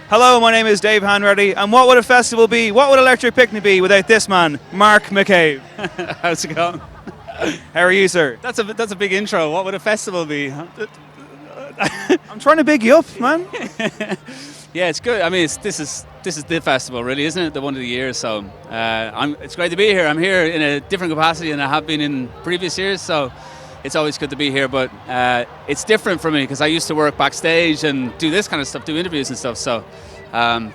Hello, my name is Dave Hanratty, and what would a festival be, what would Electric Picnic be without this man, Mark McCabe? How's it going? How are you, sir? That's a big intro. What would a festival be? I'm trying to big you up, man. Yeah, it's good. I mean, this is the festival, really, isn't it? The one of the year. So it's great to be here. I'm here in a different capacity than I have been in previous years. So it's always good to be here. But it's different for me because I used to work backstage and do this kind of stuff, do interviews and stuff. So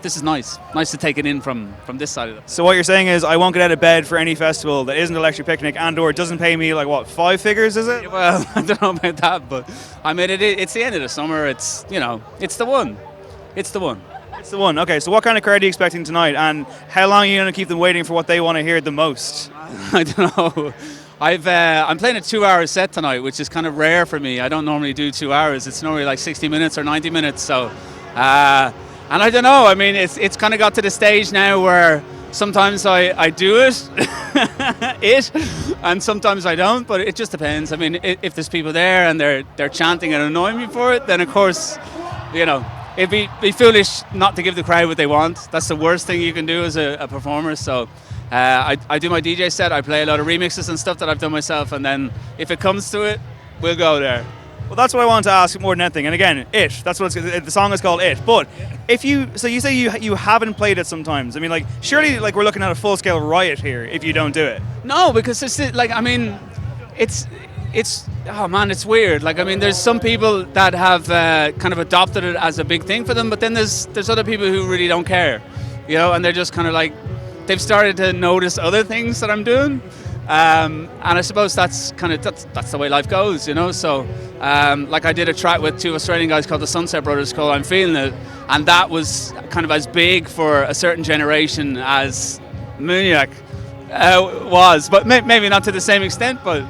this is nice to take it in from this side of it. So what you're saying is I won't get out of bed for any festival that isn't Electric Picnic and or doesn't pay me like what, 5 figures, is it? Well, I don't know about that, but I mean it's the end of the summer. It's it's the one. It's the one. It's the one. Okay, so what kind of crowd are you expecting tonight, and how long are you going to keep them waiting for what they want to hear the most? I don't know. I'm playing a 2-hour set tonight, which is kind of rare for me. I don't normally do 2 hours. It's normally like 60 minutes or 90 minutes. So, and I don't know. I mean, it's kind of got to the stage now where sometimes I do it, and sometimes I don't. But it just depends. I mean, if there's people there and they're chanting and annoying me for it, then of course, it'd be foolish not to give the crowd what they want. That's the worst thing you can do as a performer. So I do my DJ set. I play a lot of remixes and stuff that I've done myself. And then if it comes to it, we'll go there. Well, that's what I wanted to ask more than anything. And again, It. That's what the song is called, It. But you say you haven't played it sometimes. I mean, like, surely like we're looking at a full-scale riot here if you don't do it. No, because it's like, I mean, it's oh man, it's weird. Like, I mean, there's some people that have kind of adopted it as a big thing for them, but then there's other people who really don't care, and they're just kind of like, they've started to notice other things that I'm doing, and I suppose that's the way life goes, So, like, I did a track with 2 Australian guys called the Sunset Brothers called "I'm Feeling It," and that was kind of as big for a certain generation as Maniac was, but maybe not to the same extent, but.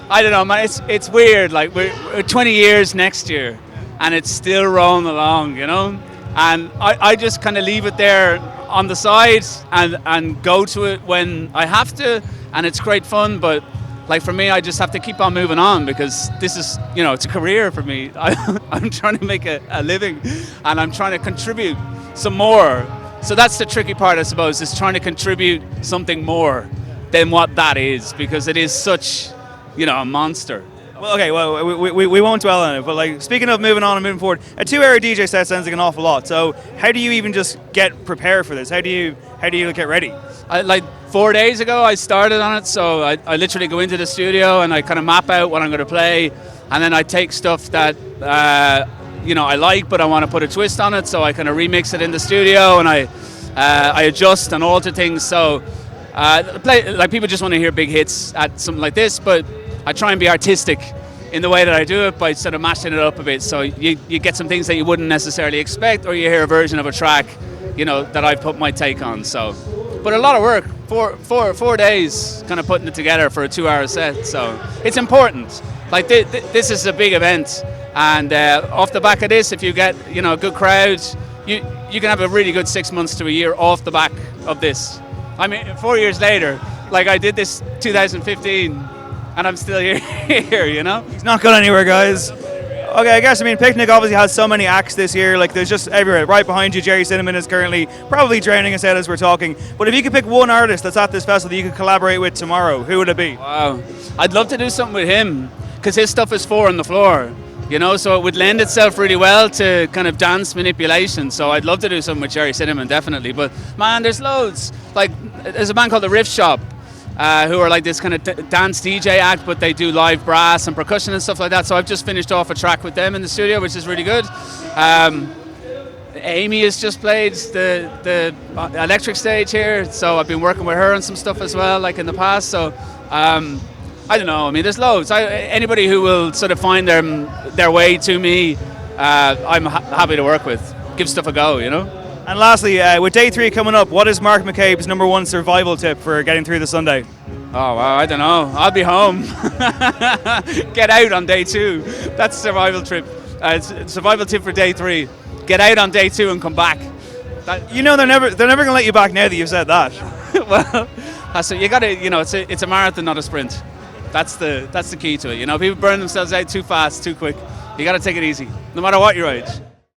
I don't know, man. It's weird. Like we're 20 years next year, and it's still rolling along, And I just kind of leave it there on the side and go to it when I have to, and it's great fun. But like for me, I just have to keep on moving on because this is, it's a career for me. I'm trying to make a living, and I'm trying to contribute some more. So that's the tricky part, I suppose, is trying to contribute something more than what that is, because it is such. A monster. Well, okay, well, we won't dwell on it, but like, speaking of moving on and moving forward, a 2-hour DJ set sounds like an awful lot. So how do you even just get prepared for this? How do you get ready? Like 4 days ago, I started on it, so I literally go into the studio and I kind of map out what I'm going to play, and then I take stuff that I like, but I want to put a twist on it, so I kind of remix it in the studio, and I adjust and alter things. So like, people just want to hear big hits at something like this, but I try and be artistic in the way that I do it by sort of mashing it up a bit. So you get some things that you wouldn't necessarily expect, or you hear a version of a track, that I've put my take on. So, but a lot of work, 4 days, kind of putting it together for a 2-hour set. So it's important. Like this is a big event, and off the back of this, if you get a good crowd, you can have a really good 6 months to a year off the back of this. I mean, 4 years later, like I did this 2015. And I'm still here, He's not going anywhere, guys. Okay, I guess, Picnic obviously has so many acts this year. Like, there's just everywhere. Right behind you, Jerry Cinnamon is currently probably drowning us out as we're talking. But if you could pick one artist that's at this festival that you could collaborate with tomorrow, who would it be? Wow. I'd love to do something with him, because his stuff is 4 on the floor, so it would lend itself really well to kind of dance manipulation. So I'd love to do something with Jerry Cinnamon, definitely. But, man, there's loads. Like, there's a band called The Riff Shop, who are like this kind of dance DJ act, but they do live brass and percussion and stuff like that. So I've just finished off a track with them in the studio, which is really good. Amy has just played the electric stage here, so I've been working with her on some stuff as well, like in the past. So I don't know. There's loads. Anybody who will sort of find their way to me, I'm happy to work with. Give stuff a go, And lastly, with day 3 coming up, what is Mark McCabe's #1 survival tip for getting through the Sunday? Oh, well, I don't know. I'll be home. Get out on day 2. That's survival trip. Survival tip for day 3. Get out on day 2 and come back. They're never going to let you back now that you've said that. Well, that's it. You got to. It's a marathon, not a sprint. That's the key to it. People burn themselves out too fast, too quick. You got to take it easy, no matter what your age.